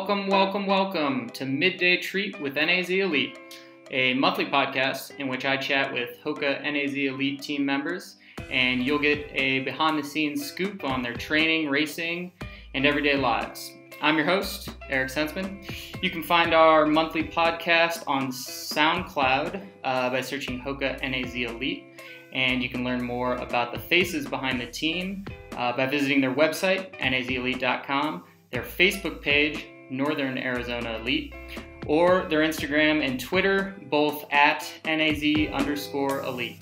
Welcome to Midday Treat with NAZ Elite, a monthly podcast in which I chat with HOKA NAZ Elite team members, and you'll get a behind-the-scenes scoop on their training, racing, and everyday lives. I'm your host, Eric Senseman. You can find our monthly podcast on SoundCloud by searching HOKA NAZ Elite, and you can learn more about the faces behind the team by visiting their website, nazelite.com, their Facebook page, Northern Arizona Elite, or their Instagram and Twitter, both at NAZ_Elite.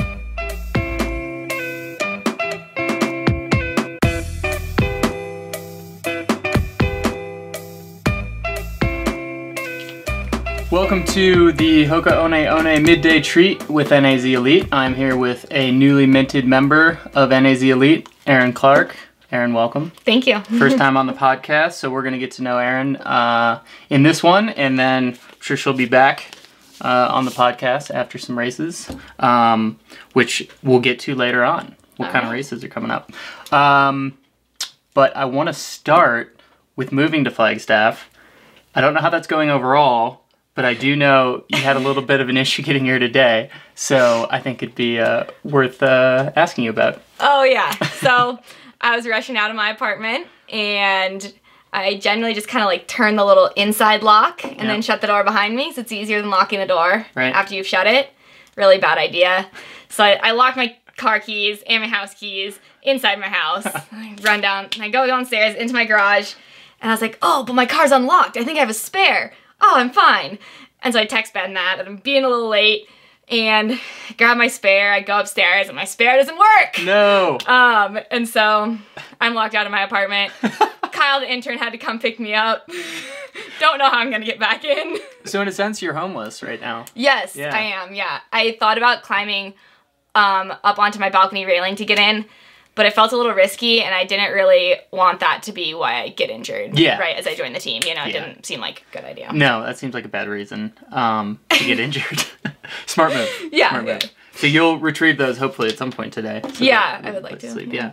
Welcome to the HOKA One Midday Treat with NAZ Elite. I'm here with a newly minted member of NAZ Elite, Erin Clark. Erin, welcome. Thank you. First time on the podcast, so we're going to get to know Erin in this one, and then I'm sure she'll be back on the podcast after some races, which we'll get to later on. What kind of races are coming up? But I want to start with moving to Flagstaff. I don't know how that's going overall, but I do know you had a little bit of an issue getting here today, so I think it'd be worth asking you about. Oh, yeah. So I was rushing out of my apartment, and I generally just kind of like turn the little inside lock and then shut the door behind me, so it's easier than locking the door after you've shut it. Really bad idea. So I lock my car keys and my house keys inside my house. I run down, and I go downstairs into my garage, and I was like, oh, but my car's unlocked. I think I have a spare. Oh, I'm fine. And so I text Ben that I'm being a little late, and grab my spare. I go upstairs, and my spare doesn't work. No. And so I'm locked out of my apartment. Kyle, the intern, had to come pick me up. Don't know how I'm gonna get back in. So in a sense, you're homeless right now. Yes, I am. Yeah, I thought about climbing up onto my balcony railing to get in, but it felt a little risky, and I didn't really want that to be why I get injured. Yeah. Right as I joined the team, it didn't seem like a good idea. No, that seems like a bad reason to get injured. Smart move. Yeah. Smart move. So you'll retrieve those hopefully at some point today. So I would like to. Sleep. Yeah.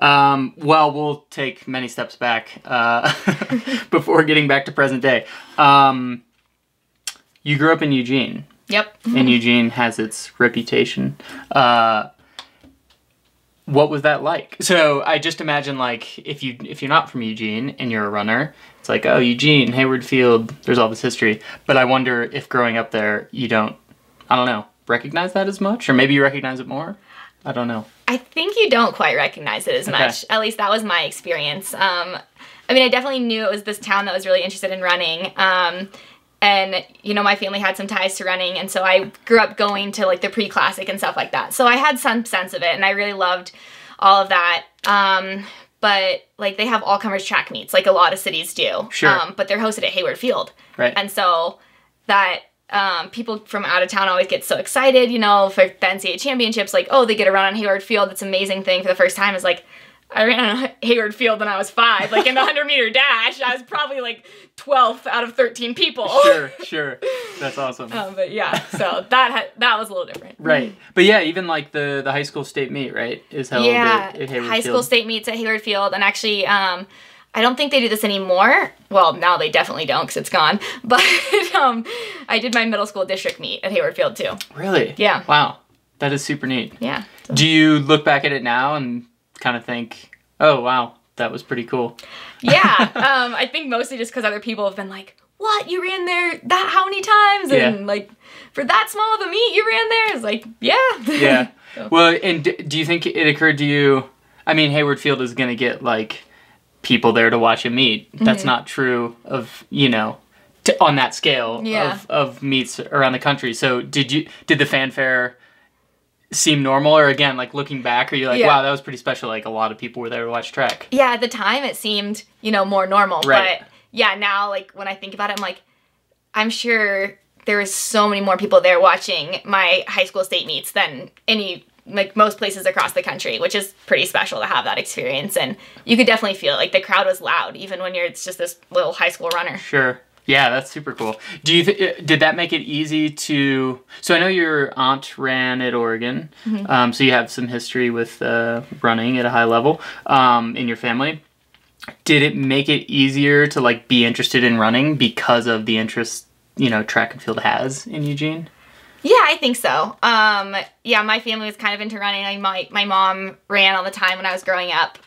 Well, we'll take many steps back before getting back to present day. You grew up in Eugene. Yep. And Eugene has its reputation. What was that like? So I just imagine, like, if you're not from Eugene and you're a runner, it's like, oh, Eugene, Hayward Field, there's all this history. But I wonder if growing up there, you don't, I don't know, recognize that as much? Or maybe you recognize it more? I don't know. I think you don't quite recognize it as much. At least that was my experience. I mean, I definitely knew it was this town that was really interested in running. And, my family had some ties to running, and so I grew up going to, like, the pre-classic and stuff like that. So I had some sense of it, and I really loved all of that. But, like, they have all-comers track meets, like a lot of cities do. Sure. But they're hosted at Hayward Field. Right. And so that people from out of town always get so excited, for the NCAA championships, like, oh, they get to run on Hayward Field. It's an amazing thing for the first time. It's like, I ran on Hayward Field when I was 5. Like, in the 100-meter dash, I was probably, like, 12th out of 13 people. Sure. That's awesome. But, yeah, so that was a little different. Right. But, yeah, even, like, the high school state meet, right, is held at Hayward Field. High school state meets at Hayward Field. And actually, I don't think they do this anymore. Well, now they definitely don't because it's gone. But I did my middle school district meet at Hayward Field, too. Really? Yeah. Wow. That is super neat. Yeah. Do you look back at it now and kind of think, oh, wow, that was pretty cool? Yeah, I think mostly just because other people have been like, what, you ran there how many times? And like, for that small of a meet, you ran there? It's like, yeah. Yeah. So. Well, and do you think it occurred to you, I mean, Hayward Field is going to get, like, people there to watch a meet. That's not true of, on that scale of meets around the country. So did the fanfare seem normal, or again, like, looking back, are you like, wow, that was pretty special, like, a lot of people were there to watch track? Yeah, at the time it seemed, more normal. Right. But yeah, now, like, when I think about it, I'm like, I'm sure there was so many more people there watching my high school state meets than most places across the country, which is pretty special to have that experience. And you could definitely feel it. Like, the crowd was loud, even when it's just this little high school runner. Sure. Yeah, that's super cool. Do you did that make it easy to? So I know your aunt ran at Oregon, so you have some history with running at a high level in your family. Did it make it easier to like be interested in running because of the interest, you know, track and field has in Eugene? Yeah, I think so. Yeah, my family was kind of into running. Like my mom ran all the time when I was growing up.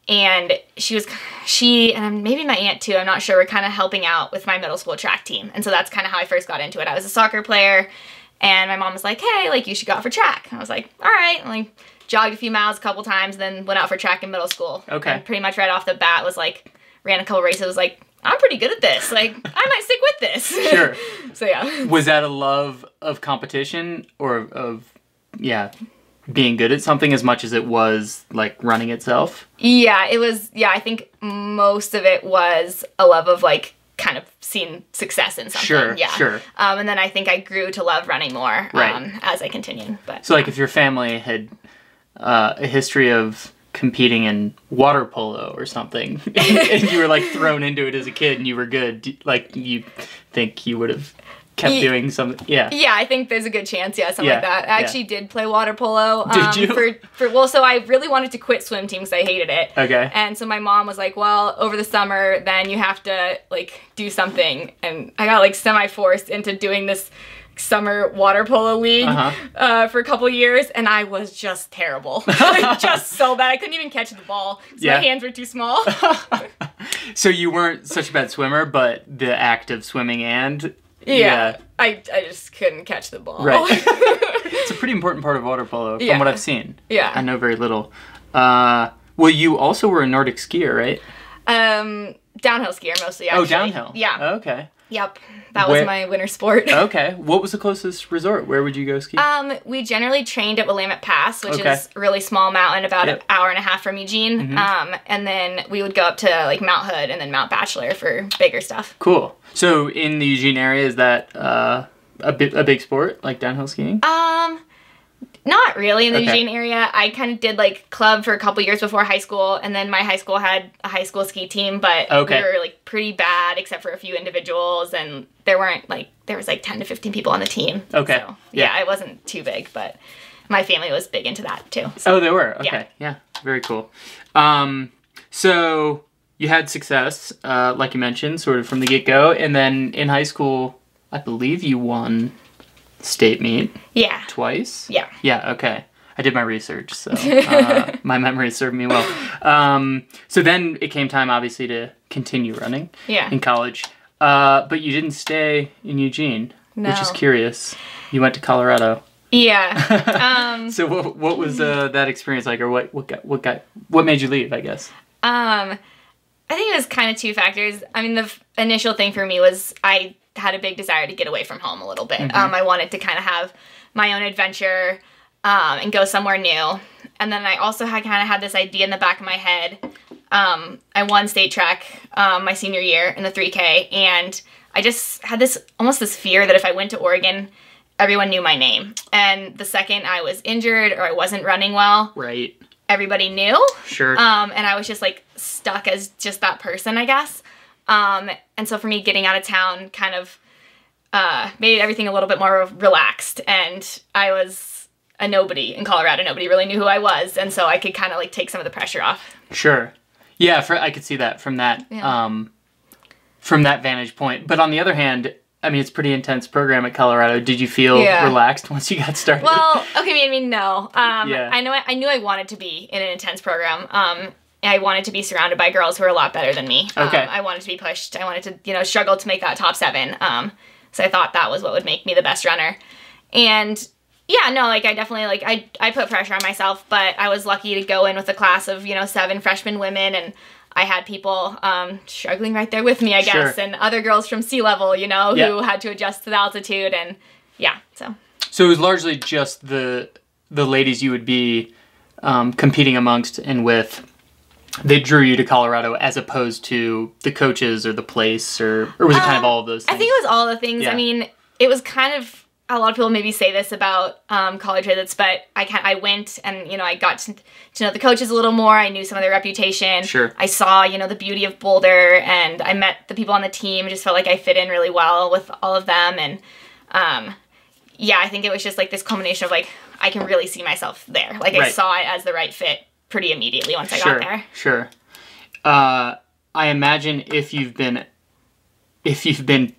And she and maybe my aunt too, I'm not sure, were kind of helping out with my middle school track team. And so that's kind of how I first got into it. I was a soccer player, and my mom was like, hey, like, you should go out for track. And I was like, all right. And, like, jogged a few miles a couple times, then went out for track in middle school. Okay. And pretty much right off the bat was like, ran a couple races, was like, I'm pretty good at this. Like, I might stick with this. Sure. So, yeah. Was that a love of competition or of, being good at something as much as it was, like, running itself? Yeah, it was, I think most of it was a love of, like, kind of seeing success in something. Sure, yeah. sure. And then I think I grew to love running more right. As I continued. But so, like, if your family had a history of competing in water polo or something, and you were, like, thrown into it as a kid and you were good, like, you think you would have kept doing something, Yeah, I think there's a good chance, something like that. I actually did play water polo. Did you? Well, so I really wanted to quit swim team because I hated it. Okay. And so my mom was like, well, over the summer, then you have to, like, do something. And I got, like, semi-forced into doing this summer water polo league for a couple years, and I was just terrible. Just so bad. I couldn't even catch the ball because my hands were too small. So you weren't such a bad swimmer, but the act of swimming and... Yeah. I just couldn't catch the ball. Right. It's a pretty important part of water polo from what I've seen. Yeah. I know very little. Well, you also were a Nordic skier, right? Downhill skier mostly, actually. Oh, downhill? Yeah. Okay. Yep. That was my winter sport. Okay. What was the closest resort? Where would you go ski? We generally trained at Willamette Pass, which is a really small mountain, about an hour and a half from Eugene. Mm-hmm. And then we would go up to, like, Mount Hood and then Mount Bachelor for bigger stuff. Cool. So in the Eugene area, is that a big sport, like downhill skiing? Not really in the Eugene area. I kind of did, like, club for a couple years before high school, and then my high school had a high school ski team, but we were, like, pretty bad except for a few individuals, and there was, like, 10 to 15 people on the team. Okay. So, yeah, it wasn't too big, but my family was big into that, too. So, they were? Okay. Yeah. Very cool. So you had success, like you mentioned, sort of from the get-go, and then in high school, I believe you won state meet. Yeah. Twice? Yeah. Yeah, okay. I did my research, so my memory served me well. So then it came time, obviously, to continue running in college. But you didn't stay in Eugene, which is curious. You went to Colorado. Yeah. So what was that experience like, or what made you leave, I guess? I think it was kind of two factors. I mean, the initial thing for me was I had a big desire to get away from home a little bit. I wanted to kind of have my own adventure and go somewhere new. And then I also had this idea in the back of my head. I won state track my senior year in the 3K, and I just had this fear that if I went to Oregon, everyone knew my name. And the second I was injured or I wasn't running well, everybody knew. Sure. And I was just, like, stuck as just that person, I guess. And so for me, getting out of town kind of made everything a little bit more relaxed. And I was a nobody in Colorado. Nobody really knew who I was. And so I could kind of, like, take some of the pressure off. Sure. Yeah, I could see that from that vantage point. But on the other hand, I mean, it's a pretty intense program at Colorado. Did you feel relaxed once you got started? Well, okay, I mean, no. I knew I wanted to be in an intense program. I wanted to be surrounded by girls who were a lot better than me. I wanted to be pushed. I wanted to, struggle to make that top 7. So I thought that was what would make me the best runner. And yeah, no, like, I definitely, like, I put pressure on myself, but I was lucky to go in with a class of, 7 freshman women, and I had people struggling right there with me, I guess, and other girls from sea level, who had to adjust to the altitude, and yeah, so. So it was largely just the ladies you would be competing amongst and with. They drew you to Colorado as opposed to the coaches or the place, or was it kind of all of those things? I think it was all the things. Yeah. I mean, it was kind of, a lot of people maybe say this about college visits, but I went and, I got to know the coaches a little more. I knew some of their reputation. Sure. I saw, the beauty of Boulder, and I met the people on the team. I just felt like I fit in really well with all of them. And I think it was just, like, this culmination of, like, I can really see myself there. Like, I saw it as the right fit pretty immediately once I got there. Sure. I imagine if you've been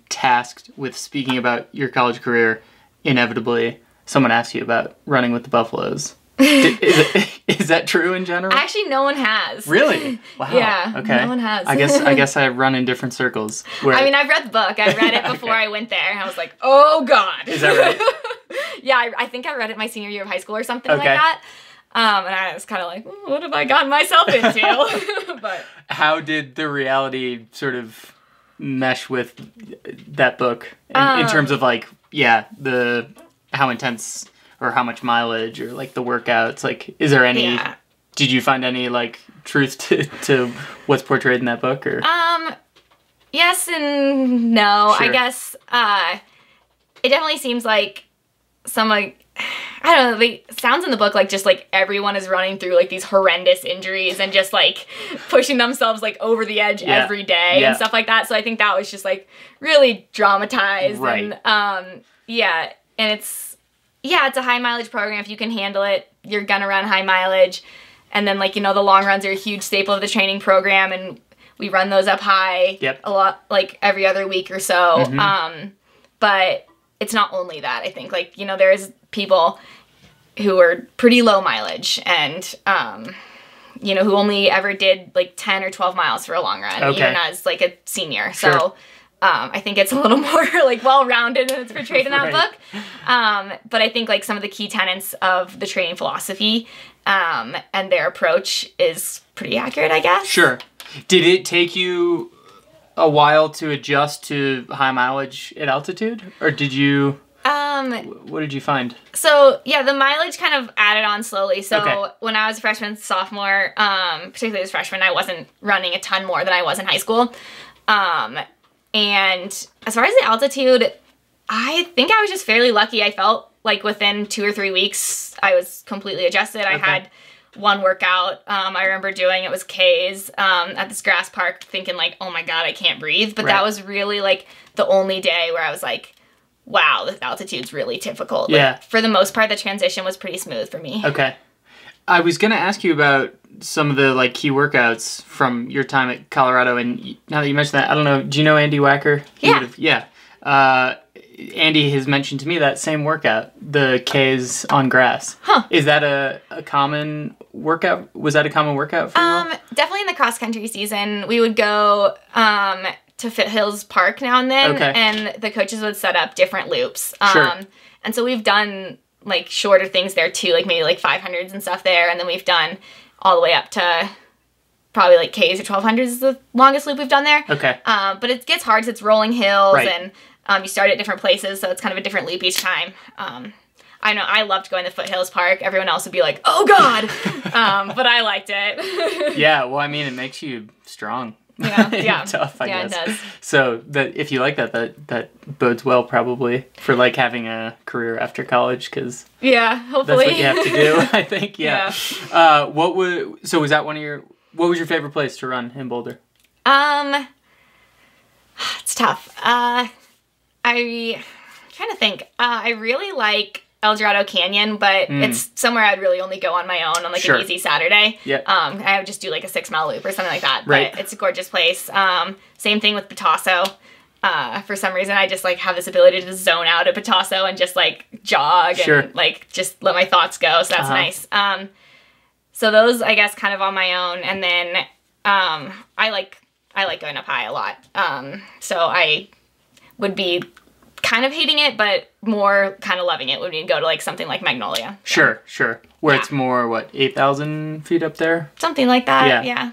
tasked with speaking about your college career, inevitably someone asks you about running with the Buffaloes. Is that true in general? Actually, no one has. Really? Wow. Yeah. Okay. No one has. I guess I run in different circles. I mean, I've read the book. I read it before I went there, and I was like, oh God. Is that right? Yeah, I think I read it my senior year of high school or something like that. And I was kind of like, what have I gotten myself into? But how did the reality sort of mesh with that book in terms of like, how intense or how much mileage or like the workouts? Like, is there any? Yeah. Did you find any like truth to what's portrayed in that book? Or yes and no. Sure. I guess it definitely seems like some like. I don't know, it sounds in the book like just like everyone is running through like these horrendous injuries and just like pushing themselves like over the edge every day and stuff like that. So I think that was just like really dramatized. Right. And and it's a high mileage program. If you can handle it, you're gonna run high mileage. And then like, the long runs are a huge staple of the training program, and we run those up high a lot, like every other week or so. Mm-hmm. But it's not only that. I think like, there's people who are pretty low mileage and, who only ever did like 10 or 12 miles for a long run, even as like a senior. Sure. So I think it's a little more like well-rounded than it's portrayed in that book. But I think like some of the key tenets of the training philosophy and their approach is pretty accurate, I guess. Sure. Did it take you a while to adjust to high mileage at altitude, or did you? What did you find? So yeah, the mileage kind of added on slowly. So when I was a freshman, sophomore, particularly as a freshman, I wasn't running a ton more than I was in high school. And as far as the altitude, I think I was just fairly lucky. I felt like within 2 or 3 weeks, I was completely adjusted. I had one workout I remember doing, it was K's at this grass park, thinking like, oh my God, I can't breathe. But that was really like the only day where I was like, wow, this altitude's really difficult. Yeah. Like, for the most part, the transition was pretty smooth for me. Okay. I was going to ask you about some of the like key workouts from your time at Colorado, and now that you mentioned that, I don't know, do you know Andy Wacker? Yeah. Andy has mentioned to me that same workout, the K's on grass. Huh. Is that a common workout? Was that a common workout for you? Definitely in the cross country season, we would go to Foothills Park now and then, and the coaches would set up different loops. And so we've done like shorter things there too, like maybe like 500s and stuff there, and then we've done all the way up to probably like K's or 1200s is the longest loop we've done there. Okay. But it gets hard because it's rolling hills and you start at different places, so it's kind of a different loop each time. I know I loved going to Foothills Park. Everyone else would be like, oh God! But I liked it. Yeah, well, I mean, it makes you strong. Yeah. Tough, I guess. It does. So that if you like that bodes well probably for like having a career after college, because hopefully that's what you have to do. I think. Yeah. Was that what was your favorite place to run in Boulder? It's tough. I'm trying to think. I really like El Dorado Canyon, but it's somewhere I'd really only go on my own on like an easy Saturday. Yeah. I would just do like a 6-mile loop or something like that. Right. But it's a gorgeous place. Same thing with Patasso. For some reason, I just like have this ability to zone out at Patasso and just like jog and like just let my thoughts go. So that's nice. So those, I guess, kind of on my own. And then I like going up high a lot. So I would be kind of hating it, but more kind of loving it when we go to like something like Magnolia. So. Sure. Where it's more, 8,000 feet up there? Something like that, yeah.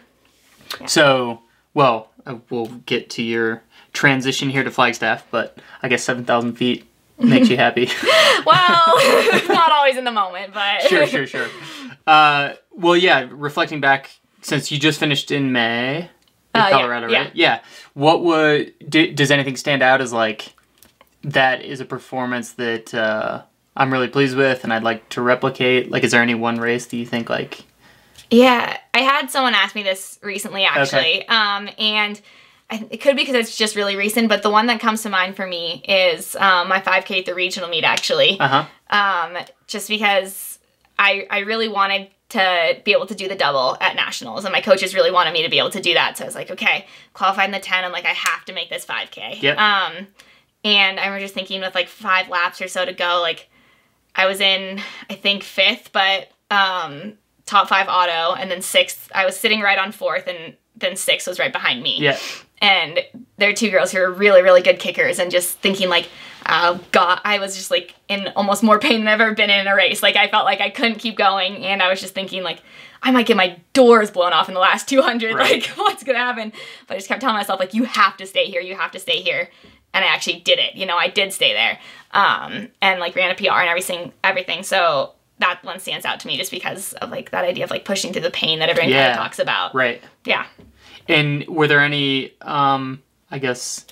So, well, we'll get to your transition here to Flagstaff, but I guess 7,000 feet makes you happy. Well, not always in the moment, but... Sure. Well, yeah, reflecting back, since you just finished in May in Colorado, right? Yeah. Does anything stand out as like, that is a performance that I'm really pleased with and I'd like to replicate? Like, is there any one race that you think like... Yeah, I had someone ask me this recently, actually. And it could be because it's just really recent, but the one that comes to mind for me is my 5K at the regional meet, actually. Just because I really wanted to be able to do the double at nationals, and my coaches really wanted me to be able to do that. So I was like, okay, qualified in the 10. I'm like, I have to make this 5K. Yep. And I remember just thinking with like 5 laps or so to go, like I was in, I think 5th, but top 5 auto, and then 6th. I was sitting right on 4th, and then 6th was right behind me. Yeah. And there are 2 girls who are really, really good kickers, and just thinking like, oh God, I was just like in almost more pain than I've ever been in a race. Like I felt like I couldn't keep going, and I was just thinking like, I might get my doors blown off in the last 200. Right. Like what's gonna happen? But I just kept telling myself like, you have to stay here, you have to stay here. And I actually did it. You know, I did stay there, and like ran a PR and everything. So that one stands out to me just because of like that idea of like pushing through the pain that everyone kind of talks about. Right. Yeah. And were there any, I guess,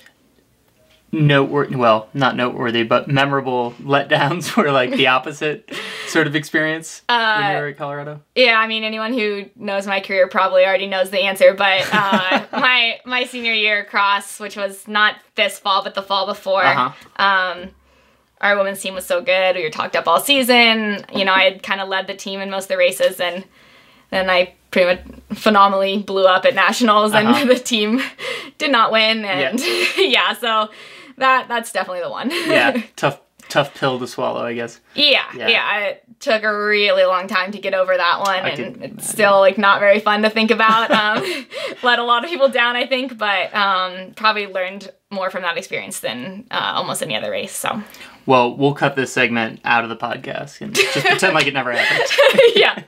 noteworthy, well, not noteworthy, but memorable letdowns or like the opposite sort of experience when you were at Colorado? Yeah, I mean, anyone who knows my career probably already knows the answer, but my senior year cross, which was not this fall, but the fall before, our women's team was so good. We were talked up all season. You know, I had kind of led the team in most of the races, and then I pretty much phenomenally blew up at nationals, and the team did not win. And so that's definitely the one. Yeah, tough pill to swallow, I guess. Yeah. It took a really long time to get over that one, and it's still like not very fun to think about. Let a lot of people down, I think, but probably learned more from that experience than almost any other race. So. Well, we'll cut this segment out of the podcast and just pretend like it never happened. Yeah.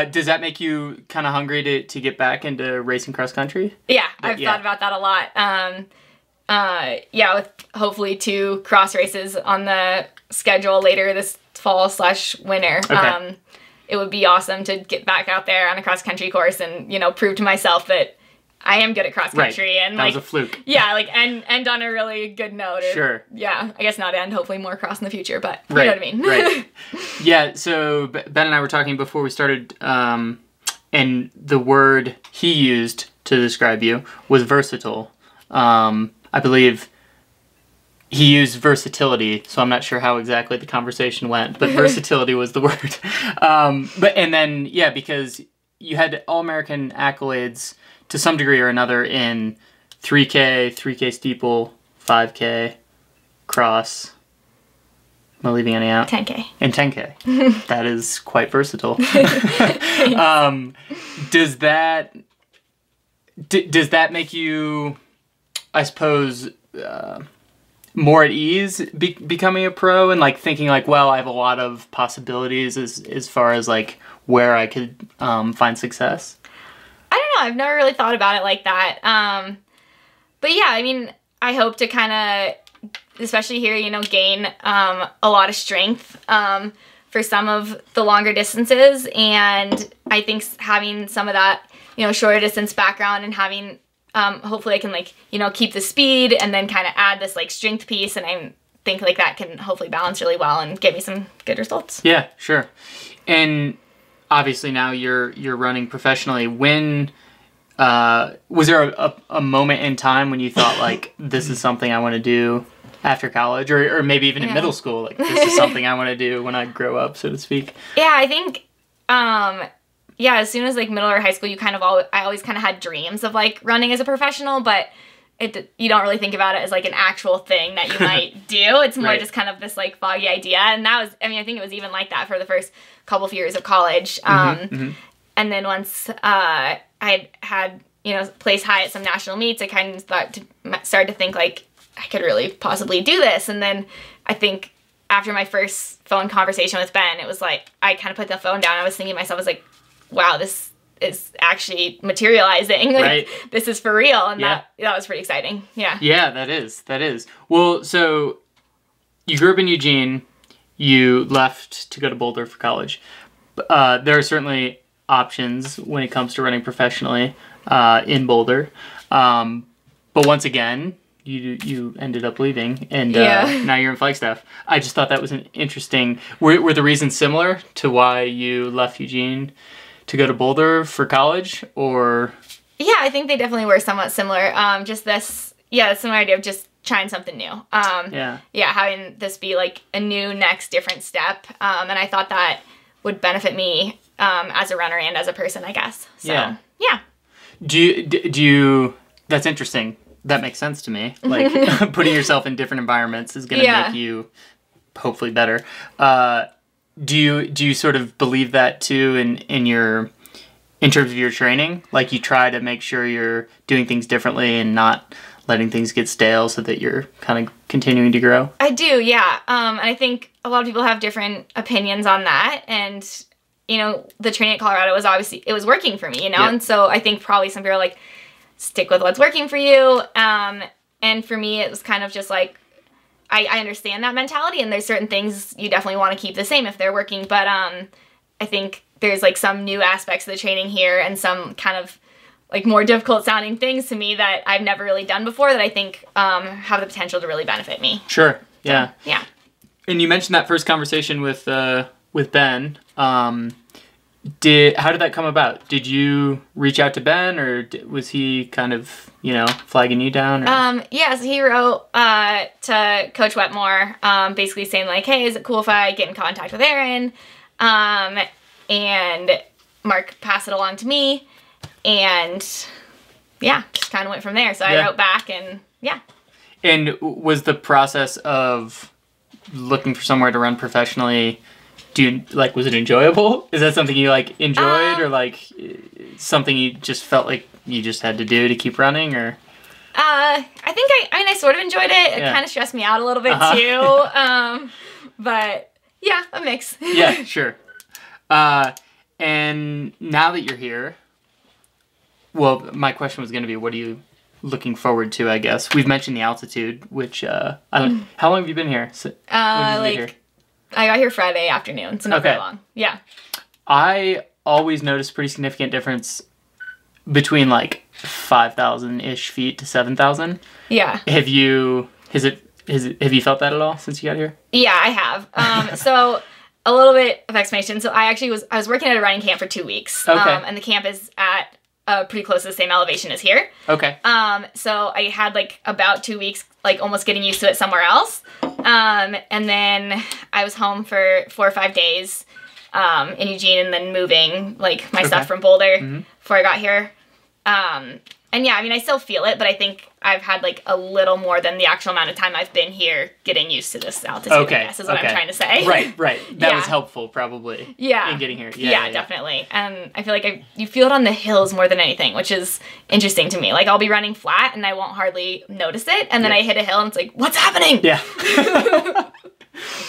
Does that make you kind of hungry to get back into racing cross country? Yeah, I've thought about that a lot. With hopefully 2 cross races on the schedule later this fall/winter. Okay. It would be awesome to get back out there on a cross country course and, you know, prove to myself that I am good at cross country. Right. And that like, was a fluke. Yeah, like end on a really good note. Sure. Yeah, I guess not end, hopefully more cross in the future, but you know what I mean. Right. Yeah, so Ben and I were talking before we started, and the word he used to describe you was versatile. I believe he used versatility, so I'm not sure how exactly the conversation went, but versatility was the word. Because you had All-American accolades to some degree or another in 3K steeple, 5K, cross. Am I leaving any out? 10K. And 10K. That is quite versatile. Does that make you, I suppose, more at ease becoming a pro and like thinking like, well, I have a lot of possibilities as far as like where I could find success? I don't know. I've never really thought about it like that. But yeah, I mean, I hope to kind of, especially here, you know, gain a lot of strength for some of the longer distances. And I think having some of that, you know, shorter distance background and having, hopefully I can like, you know, keep the speed and then kind of add this like strength piece. And I think like that can hopefully balance really well and get me some good results. Yeah, sure. And obviously now you're running professionally. When was there a moment in time when you thought like this is something I want to do after college or maybe even in middle school, like this is something I want to do when I grow up, so to speak? Yeah, I think as soon as like middle or high school, I always kind of had dreams of like running as a professional, but you don't really think about it as like an actual thing that you might do. It's more just kind of this like foggy idea. And that was, I mean, I think it was even like that for the first couple of years of college. And then once I had, you know, placed high at some national meets, I kind of started to think like I could really possibly do this. And then I think after my first phone conversation with Ben, it was like, I kind of put the phone down. I was thinking to myself, I was like, wow, this is actually materializing. Like, this is for real. And that was pretty exciting. Yeah. Yeah, that is. Well, so you grew up in Eugene, you left to go to Boulder for college. There are certainly options when it comes to running professionally in Boulder. But once again, you ended up leaving, and now you're in Flagstaff. I just thought that was an interesting... Were the reasons similar to why you left Eugene to go to Boulder for college, or? Yeah, I think they definitely were somewhat similar. Just this, similar idea of just trying something new. Having this be like a new next different step. And I thought that would benefit me as a runner and as a person, I guess. So, yeah. Do you, that's interesting. That makes sense to me. Like, putting yourself in different environments is going to make you hopefully better. Do you sort of believe that too in terms of your training? Like, you try to make sure you're doing things differently and not letting things get stale so that you're kind of continuing to grow? I do, yeah. And I think a lot of people have different opinions on that. And, you know, the training at Colorado was obviously, it was working for me, you know? And so I think probably some people are like, stick with what's working for you. And for me, it was kind of just like, I understand that mentality, and there's certain things you definitely want to keep the same if they're working. But I think there's like some new aspects of the training here and some kind of like more difficult sounding things to me that I've never really done before that I think have the potential to really benefit me. Sure. Yeah. So, yeah. And you mentioned that first conversation with Ben. How did that come about? Did you reach out to Ben, or was he kind of, you know, flagging you down? Or? Yeah, so he wrote to Coach Wetmore, basically saying like, hey, is it cool if I get in contact with Erin? And Mark passed it along to me, and yeah, just kind of went from there. So I wrote back, and yeah. And was the process of looking for somewhere to run professionally, was it enjoyable? Is that something you like enjoyed, or like something you just felt like you just had to do to keep running, or? I think I sort of enjoyed it. It kind of stressed me out a little bit too. But yeah, a mix. Yeah, sure. And now that you're here, well, my question was going to be, what are you looking forward to, I guess? We've mentioned the altitude, which, how long have you been here? I got here Friday afternoon, so not very long. Yeah. I always notice a pretty significant difference between like 5,000-ish feet to 7,000. Yeah. Have you felt that at all since you got here? Yeah, I have. So a little bit of explanation. So I was working at a running camp for 2 weeks. Okay. And the camp is at pretty close to the same elevation as here. Okay. So I had like about 2 weeks, like almost getting used to it somewhere else. And then I was home for 4 or 5 days in Eugene, and then moving like my stuff from Boulder before I got here. And yeah, I mean, I still feel it, but I think I've had like a little more than the actual amount of time I've been here getting used to this altitude, I guess is what I'm trying to say. Right. That was helpful probably in getting here. Yeah, definitely. And I feel like you feel it on the hills more than anything, which is interesting to me. Like I'll be running flat and I won't hardly notice it. And then I hit a hill and it's like, what's happening? Yeah.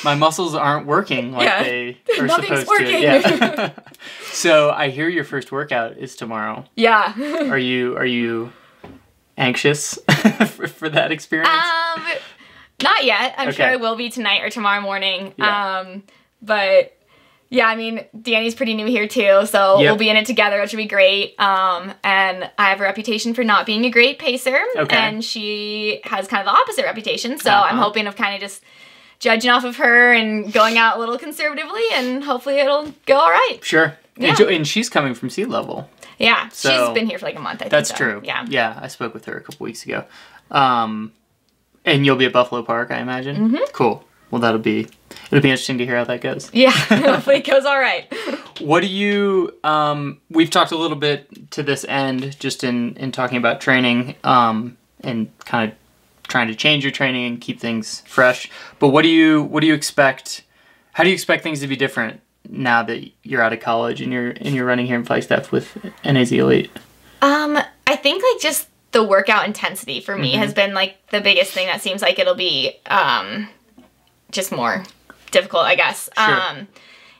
My muscles aren't working like they are supposed to. Yeah. So I hear your first workout is tomorrow. Yeah. Are you anxious for that experience? Not yet. I'm sure I will be tonight or tomorrow morning. Yeah. But yeah, I mean, Danny's pretty new here too, so we'll be in it together, which will be great. And I have a reputation for not being a great pacer, and she has kind of the opposite reputation. So I'm hoping of kind of just judging off of her and going out a little conservatively, and hopefully it'll go all right. Sure. Yeah. And she's coming from sea level. Yeah, so she's been here for like a month, I think. That's true. Yeah. Yeah, I spoke with her a couple weeks ago. And you'll be at Buffalo Park, I imagine? Mm-hmm. Cool. Well, it'll be interesting to hear how that goes. Yeah, hopefully it goes all right. What do you, we've talked a little bit to this end, just in talking about training, and kind of trying to change your training and keep things fresh. But what do you expect, how do you expect things to be different now that you're out of college and you're running here in Flagstaff with NAZ Elite? I think like just the workout intensity for me has been like the biggest thing that seems like it'll be just more difficult, I guess. Sure.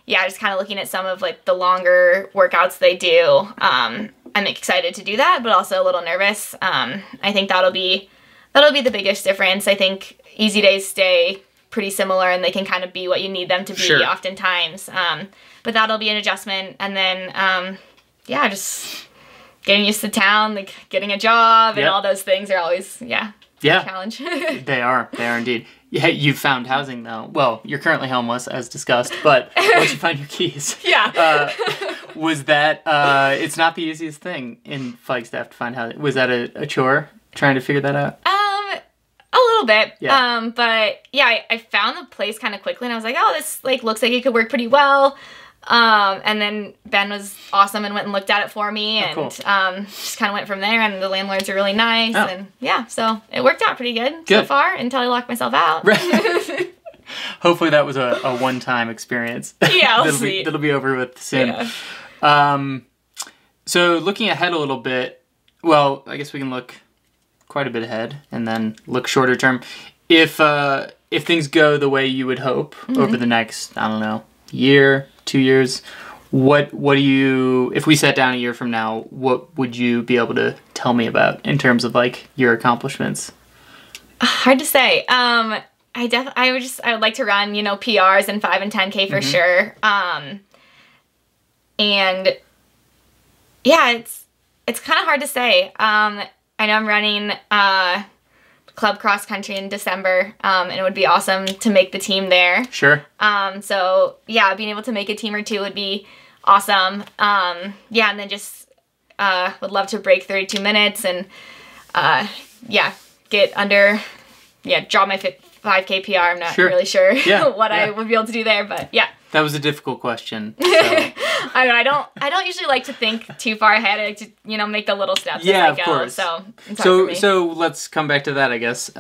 Yeah, just kind of looking at some of like the longer workouts they do. I'm excited to do that, but also a little nervous. I think that'll be the biggest difference. I think easy days stay pretty similar, and they can kind of be what you need them to be oftentimes. But that'll be an adjustment. And then, yeah, just getting used to town, like getting a job and all those things are always, a challenge. They are indeed. Yeah, you found housing though. Well, you're currently homeless as discussed, but once you find your keys. Was that, it's not the easiest thing in Flagstaff to find housing. Was that a chore trying to figure that out? A little bit. But yeah, I found the place kind of quickly, and I was like, oh, this like looks like it could work pretty well. And then Ben was awesome and went and looked at it for me, and cool. just kind of went from there. And the landlords are really nice, and yeah, so it worked out pretty good so far until I locked myself out. Right. Hopefully that was a one-time experience. Yeah, we'll see. That'll be over with soon. Yeah. So looking ahead a little bit, well, I guess we can look quite a bit ahead and then look shorter term. If things go the way you would hope over the next, I don't know, year, 2 years, what do you, if we sat down a year from now, what would you be able to tell me about in terms of like your accomplishments? Hard to say. I would like to run, PRs in 5 and 10K for sure. And yeah, it's kind of hard to say. I know I'm running club cross country in December, and it would be awesome to make the team there. Sure. So yeah, being able to make a team or two would be awesome. Yeah, and then just would love to break 32 minutes and get under, draw my 5K PR. I'm not really sure what I would be able to do there, but yeah. That was a difficult question. So. I don't usually like to think too far ahead. I like to, make the little steps as I go. Of course. So let's come back to that, I guess.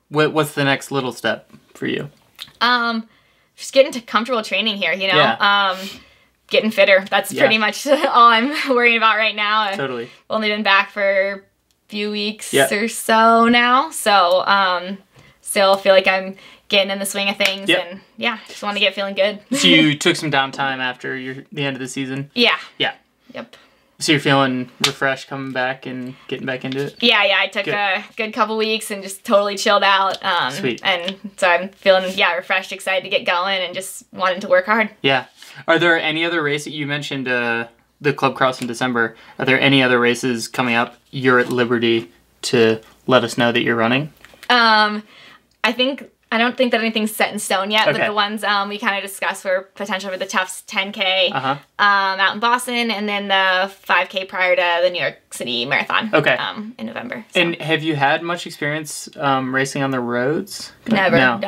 What's the next little step for you? Just getting to comfortable training here, getting fitter. That's pretty much all I'm worrying about right now. Totally. I've only been back for a few weeks or so now. So, still feel like I'm getting in the swing of things, and just want to get feeling good. So you took some downtime after the end of the season? Yeah. Yep. So you're feeling refreshed coming back and getting back into it? Yeah, I took a good couple weeks and just totally chilled out. Sweet. And so I'm feeling, refreshed, excited to get going, and just wanting to work hard. Yeah. Are there any other races? You mentioned the Club Cross in December. Are there any other races coming up you're at liberty to let us know that you're running? I don't think that anything's set in stone yet, but the ones we kind of discussed were potential for the Tufts 10K out in Boston, and then the 5K prior to the New York City Marathon in November. So. And have you had much experience racing on the roads? Never done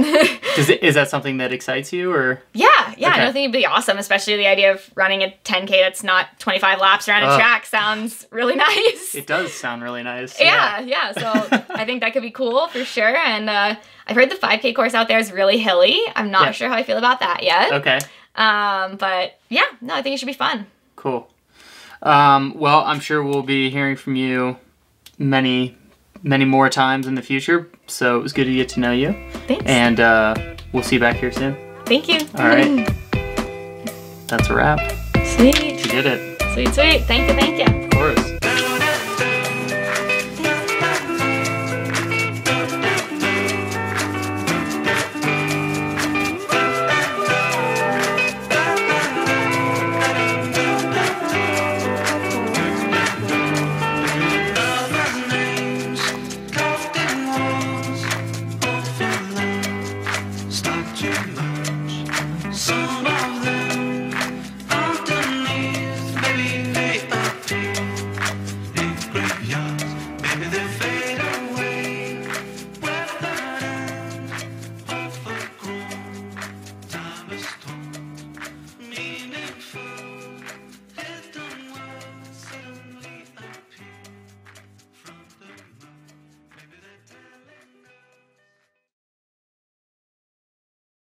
it. Is that something that excites you? Or? Yeah, I think it'd be awesome, especially the idea of running a 10K that's not 25 laps around a track sounds really nice. It does sound really nice. Yeah. So I think that could be cool for sure, and I've heard the 5K course out there is really hilly. I'm not sure how I feel about that yet. Okay. But yeah, no, I think it should be fun. Cool. Well, I'm sure we'll be hearing from you many more times in the future. So it was good to get to know you. Thanks. And we'll see you back here soon. Thank you. All right. That's a wrap. Sweet. You did it. Sweet. Thank you. Of course. Some